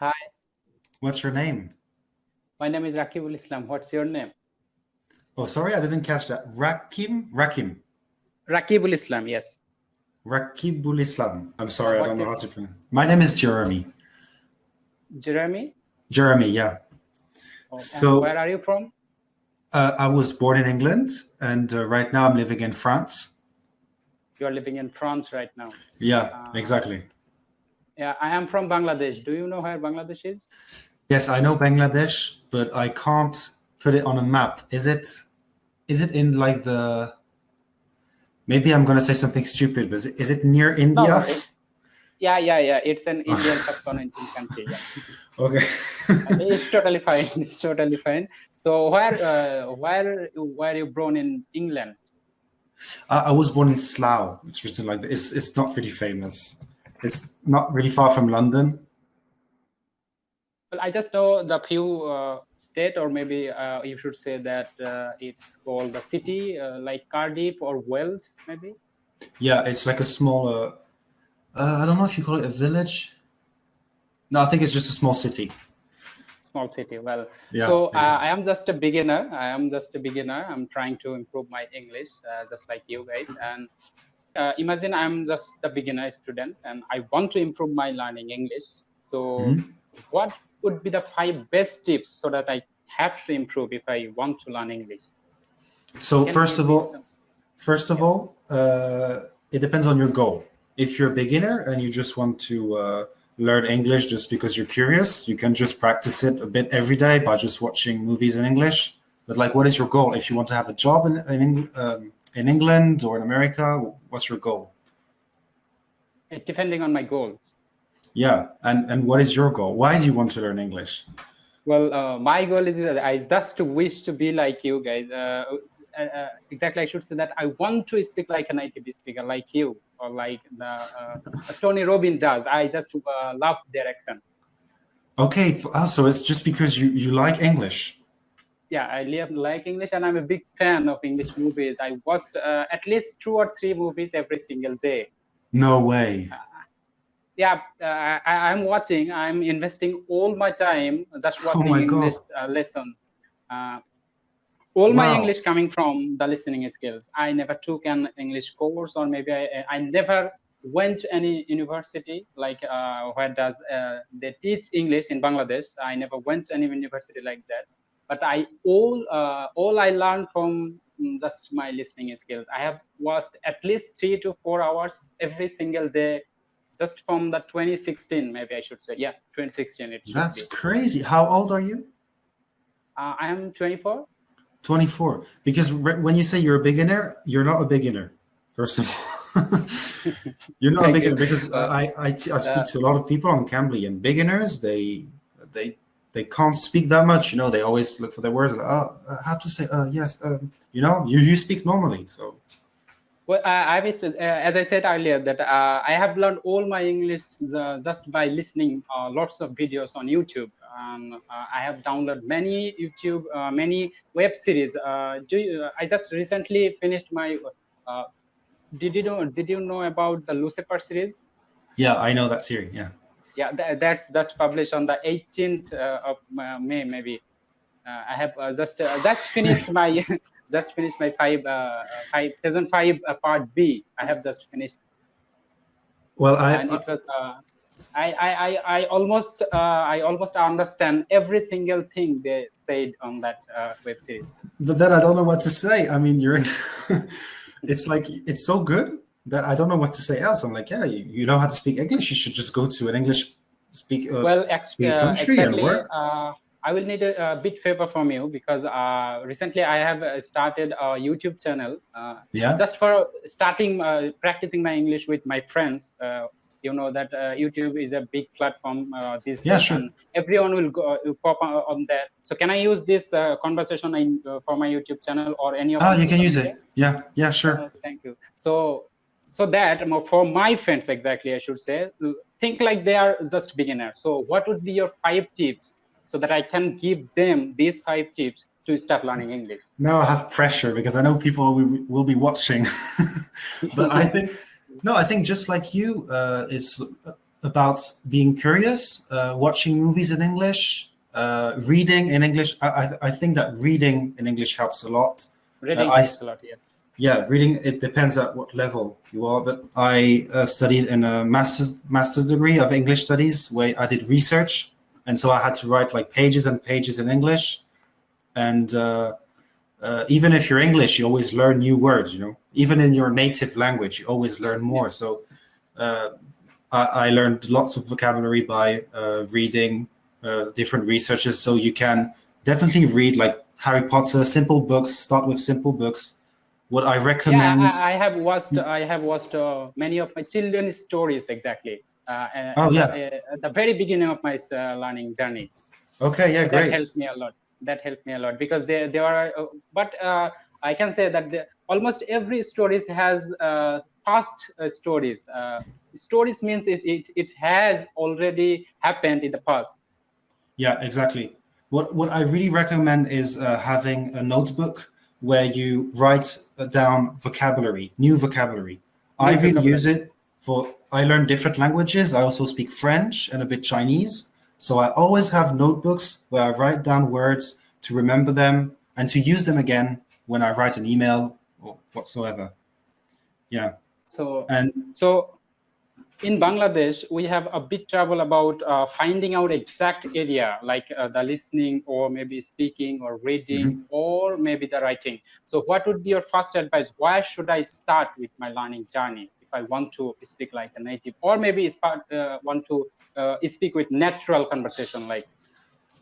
Hi, What's your name? my name is Rakibul Islam. What's your name? Oh, sorry, I didn't catch that. Rakim. Rakibul Islam, yes. Rakibul Islam. I'm sorry, I don't What's know your how to pronounce. My name is Jeremy. Jeremy? Jeremy, yeah. And where So are you from? I was born in England, and right now I'm living in France. You are living in France right now. Yeah, Uh, exactly. yeah, I am from Bangladesh. Do you know where Bangladesh is? Yes, I know Bangladesh, but I can't put it on a map. Is it in like the? Maybe I'm gonna say something stupid, but is it near No, India? no. Yeah. It's an Indian subcontinental country. Yeah, Okay. it's totally fine. It's totally fine. So where you born in England? I was born in Slough, which was in like it's not really famous. It's not really far from London. Well, I just know the few state, or maybe you should say that it's called the city, like Cardiff or Wales, maybe. Yeah, it's like a smaller. I don't know if you call it a village. No, I think it's just a small city. Small city. Well, Yeah, so exactly. I am just a beginner. I'm trying to improve my English, just like you guys. And imagine I'm just a beginner student, and I want to improve my learning English. So, what would be the 5 best tips so that I have to improve if I want to learn English? So Can you first give of me all, some? first of Yeah. all, it depends on your goal. If you're a beginner and you just want to learn English just because you're curious, you can just practice it a bit every day by just watching movies in English. But like, what is your goal? If you want to have a job in England or in America, what's your goal? Depending on my goals. Yeah, and what is your goal? Why do you want to learn English? Well, my goal is that I just wish to be like you guys. Exactly, I should say that I want to speak like a native speaker, like you, or like the Tony Robbins does. I just love their accent. Okay, so it's just because you like English. Yeah, I like English, and I'm a big fan of English movies. I watched at least 2 or 3 movies every single day. No way. Yeah, I'm watching. I'm investing all my time just Oh watching my English God. lessons. All my Wow. English coming from the listening skills. I never took an English course, or maybe I never went to any university like where does they teach English in Bangladesh. I never went to any university like that. But all I learned from just my listening skills. I have watched at least 3 to 4 hours every single day, just from the 2016, maybe I should say. Yeah, 2016 it should That's be. crazy. How old are you? I am 24. 24. Because when you say you're a beginner, you're not a beginner, first of all. You're not a Thank you. beginner because I speak Uh, to a lot of people on Cambly, and beginners, they they can't speak that much. They always look for their words. Like, how to say, yes, you speak normally. So, Well, as I said earlier, that I have learned all my English just by listening lots of videos on YouTube. I have downloaded many YouTube, many web series. I just recently finished my. Uh, did you know about the Lucifer series? yeah, I know that series. Yeah. Yeah, that's just published on the 18th of May, maybe. I have just finished my just finished my season 5 part B. I have just finished, Well, and it was I almost understand every single thing they said on that web series. but then I don't know what to say. I mean, it's like it's so good that I don't know what to say else. I'm like, yeah, you know how to speak English. You should just go to an English Well, speak country and exactly. work. I will need a bit favor from you, because recently I have started a YouTube channel Yeah. just for starting practicing my English with my friends. You know that YouTube is a big platform these Yeah, days, sure. and everyone will pop on that. So can I use this conversation for my YouTube channel or any of Oh, my you can social use media? it. Yeah, sure. Thank you. So that for my friends, exactly, I should say, think like they are just beginners. So what would be your 5 tips so that I can give them these 5 tips to start learning English? Now I have pressure because I know people will be watching. But I think just like you, it's about being curious, watching movies in English, reading in English. I think that reading in English helps a lot. Reading helps a lot, yes. Yeah, reading, it depends at what level you are, but I studied in a master's degree of English studies where I did research, and so I had to write like pages and pages in English. And even if you're English, you always learn new words, you know, even in your native language, you always learn more. So I learned lots of vocabulary by reading different researches. So you can definitely read like Harry Potter, simple books, start with simple books. What I recommend. Yeah, I have watched many of my children's stories exactly. At the very beginning of my learning journey. Okay, yeah, so great. That helped me a lot. Because they are, but I can say that almost every stories has past stories. Stories means it has already happened in the past. Yeah, exactly. What I really recommend is having a notebook where you write down vocabulary, new vocabulary. I really use it I learn different languages. I also speak French and a bit Chinese. So I always have notebooks where I write down words to remember them and to use them again when I write an email or whatsoever. Yeah. So in Bangladesh, we have a bit trouble about finding out exact area, like the listening or maybe speaking or reading or maybe the writing. So what would be your first advice? Why should I start with my learning journey if I want to speak like a native, or maybe want to speak with natural conversation like?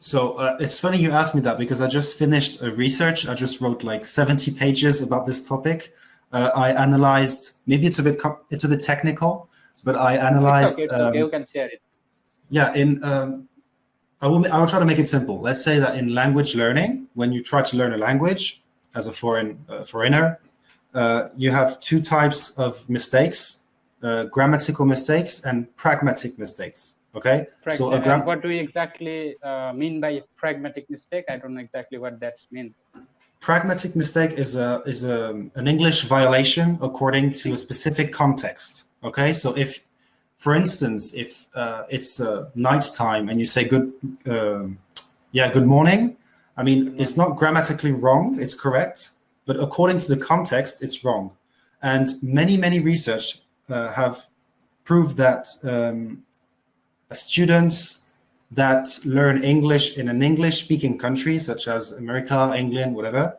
So it's funny you asked me that because I just finished a research. I just wrote like 70 pages about this topic. I analyzed, maybe it's a bit technical, but I analyzed. It's okay. You can share it. Yeah, I will try to make it simple. Let's say that in language learning, when you try to learn a language as a foreigner, you have two types of mistakes: grammatical mistakes and pragmatic mistakes. Okay. And what do you exactly mean by pragmatic mistake? I don't know exactly what that means. Pragmatic mistake is an English violation according to a specific context. Okay, so if, for instance, if it's night time and you say good morning, I mean, it's not grammatically wrong, it's correct, but according to the context, it's wrong. And many research have proved that students that learn English in an English-speaking country, such as America, England, whatever,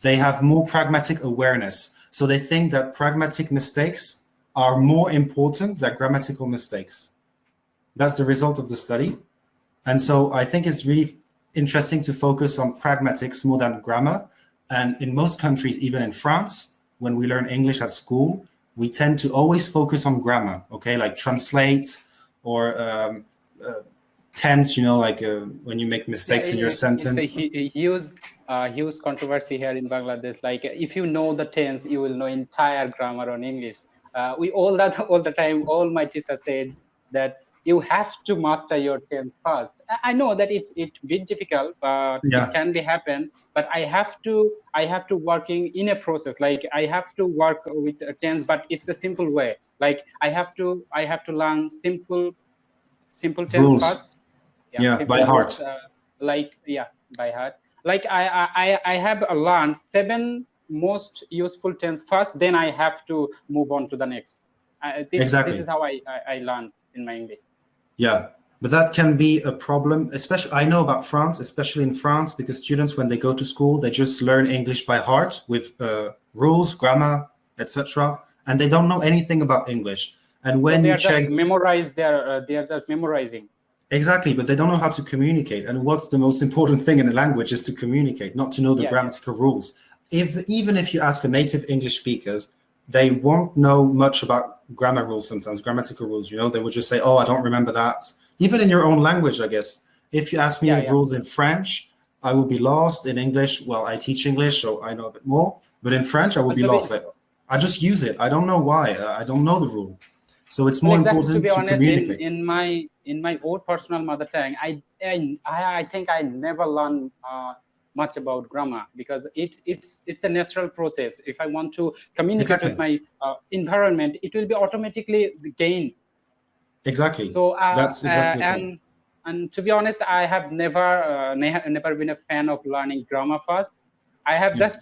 they have more pragmatic awareness. So they think that pragmatic mistakes are more important than grammatical mistakes. That's the result of the study. And so I think it's really interesting to focus on pragmatics more than grammar. And in most countries, even in France, when we learn English at school, we tend to always focus on grammar, okay? Like translate or tense, you know, like when you make mistakes in your sentence. It's a huge controversy here in Bangladesh. Like if you know the tense, you will know entire grammar on English. We all the time. All my teachers said that you have to master your tense first. I know that it's bit difficult, but it can be happen. But I have to working in a process. Like I have to work with a tense, but it's a simple way. Like I have to learn simple tense rules first. By heart. By heart. Like I have learned 7 most useful tense first, then I have to move on to the next. Exactly. This is how I learned in my English. Yeah, but that can be a problem, especially I know about France, especially in France, because students, when they go to school, they just learn English by heart with rules, grammar, etc., and they don't know anything about English. And when they you are check, just memorize, they are just memorizing. Exactly, but they don't know how to communicate. And what's the most important thing in a language is to communicate, not to know the grammatical rules. Even if you ask a native English speakers, they won't know much about grammar rules sometimes, grammatical rules, you know, they would just say, oh, I don't remember that. Even in your own language, I guess. If you ask me rules in French, I will be lost. In English, well, I teach English, so I know a bit more. But in French, I will be lost. Like, I just use it. I don't know why. I don't know the rule. So it's more important to be honest, communicate. In my own personal mother tongue, I think I never learned much about grammar, because it's a natural process. If I want to communicate with my environment, it will be automatically gained. Exactly. So That's exactly the point. and to be honest, I have never been a fan of learning grammar first. I have Yeah. just,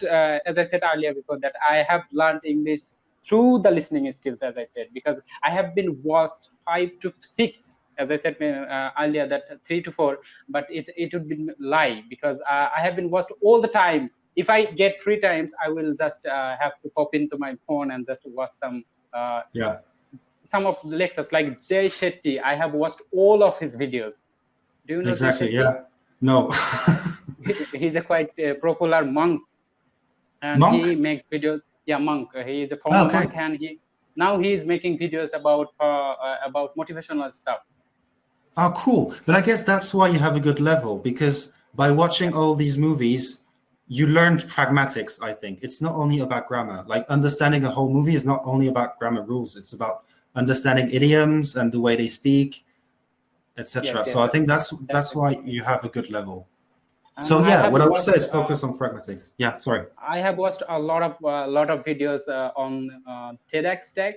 as I said earlier before, that I have learned English through the listening skills, as I said, because I have been watched 5 to 6, as I said earlier, that 3 to 4, but it would be lie, because I have been watched all the time. If I get free times, I will just have to pop into my phone and just watch Yeah. some of the lectures, like Jay Shetty. I have watched all of his videos. Do you know Jay Exactly. Shetty? Yeah. No. He's a quite popular monk, and he Monk? makes videos. Yeah, monk. He is a Oh, former okay. monk, and he is making videos about motivational stuff. Oh, cool. But I guess that's why you have a good level, because by watching Yeah. all these movies, you learned pragmatics, I think. It's not only about grammar. Like understanding a whole movie is not only about grammar rules. It's about understanding idioms and the way they speak, Yes, etc. So yes, I think that's why exactly. you have a good level. And So I yeah, have what I would say watched is focus on pragmatics. Yeah, sorry. I have watched a lot of videos on TEDx Yeah.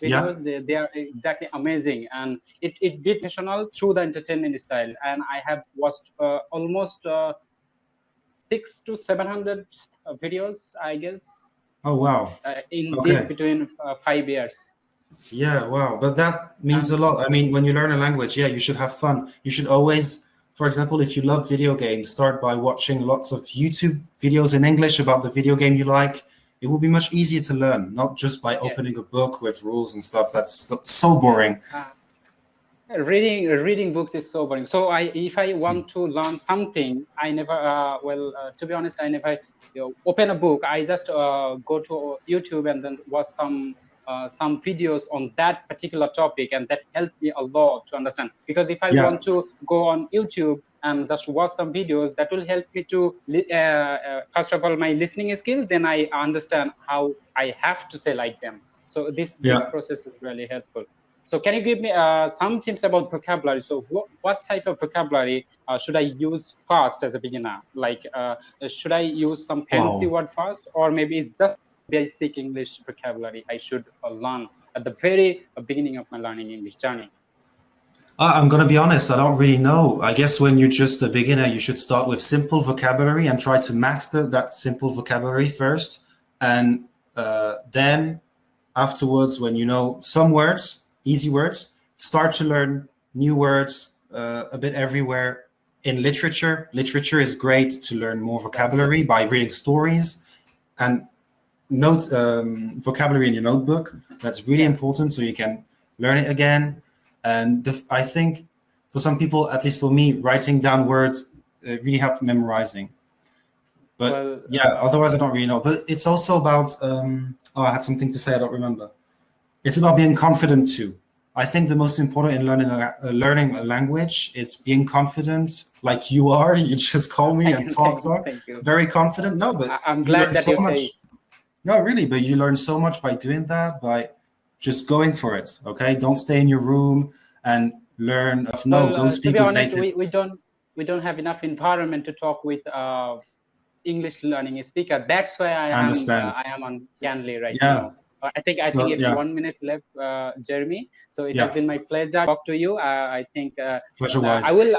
videos. They are exactly amazing, and it did professional through the entertainment style. And I have watched almost 600 to 700 videos, I guess, Oh wow. in this Okay. between 5 years. Yeah, wow. But that means a And lot. I mean, when you learn a language, yeah, you should have fun. You should always, for example, if you love video games, start by watching lots of YouTube videos in English about the video game you like. It will be much easier to learn, not just by yeah, opening a book with rules and stuff. That's so yeah. boring. Reading books is so boring. So if I want to learn something, I never to be honest, I never open a book. I just go to YouTube and then watch some videos on that particular topic, and that helped me a lot to understand. Because if I Yeah, want to go on YouTube and just watch some videos, that will help me to first of all my listening skill, then I understand how I have to say like them. So this yeah. process is really helpful. So can you give me some tips about vocabulary? So what type of vocabulary should I use first as a beginner? Like, should I use some fancy Wow. word first, or maybe it's just basic English vocabulary I should learn at the very beginning of my learning English journey? I'm going to be honest, I don't really know. I guess when you're just a beginner, you should start with simple vocabulary and try to master that simple vocabulary first. And then afterwards, when you know some words, easy words, start to learn new words a bit everywhere. In literature, literature is great to learn more vocabulary by reading stories and note vocabulary in your notebook. That's really Yeah. important so you can learn it again. And I think for some people, at least for me, writing down words really helped memorizing. But Well, yeah, otherwise I don't really know. But it's also about oh, I had something to say, I don't remember. It's about being confident too. I think the most important in learning a language, it's being confident, like you are. You just call me and talk. thank you. Very confident. No, but I'm you learn glad that so you much. say. No, really, but you learn so much by doing that, by just going for it. Okay, don't stay in your room and learn. No, Well, go to speak be with honest, native. we don't have enough environment to talk with English learning speaker. That's why I understand. I am on Cambly right Yeah. now. I think So it's yeah, 1 minute left, Jeremy. So it has yeah. been my pleasure to talk to you. I think Pleasure I wise. will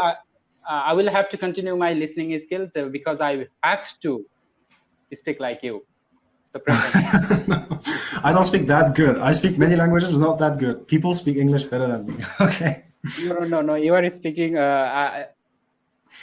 I will have to continue my listening skills because I have to speak like you. So I don't speak that good. I speak many languages, but not that good. People speak English better than me. Okay. no. You are speaking.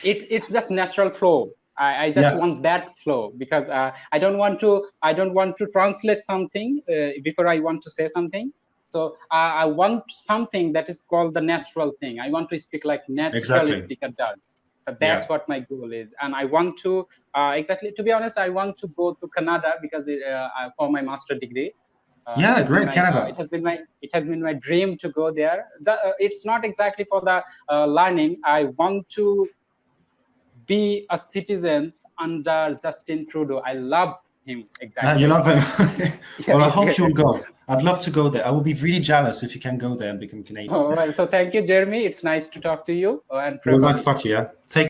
It's just natural flow. I just Yeah, want that flow because I don't want to translate something before I want to say something. So I want something that is called the natural thing. I want to speak like natural exactly. speaker does. So Yeah. that's what my goal is, and I want to exactly. To be honest, I want to go to Canada because for my master degree. It Yeah, has been great. my Canada. it has been my dream to go there. It's not exactly for the learning. I want to be a citizen under Justin Trudeau. I love him You exactly. love him. Well, I hope Yeah. you'll go. I'd love to go there. I will be really jealous if you can go there and become Canadian. All right. So thank you, Jeremy. It's nice to talk to you. And It was nice to talk to you. Yeah. Take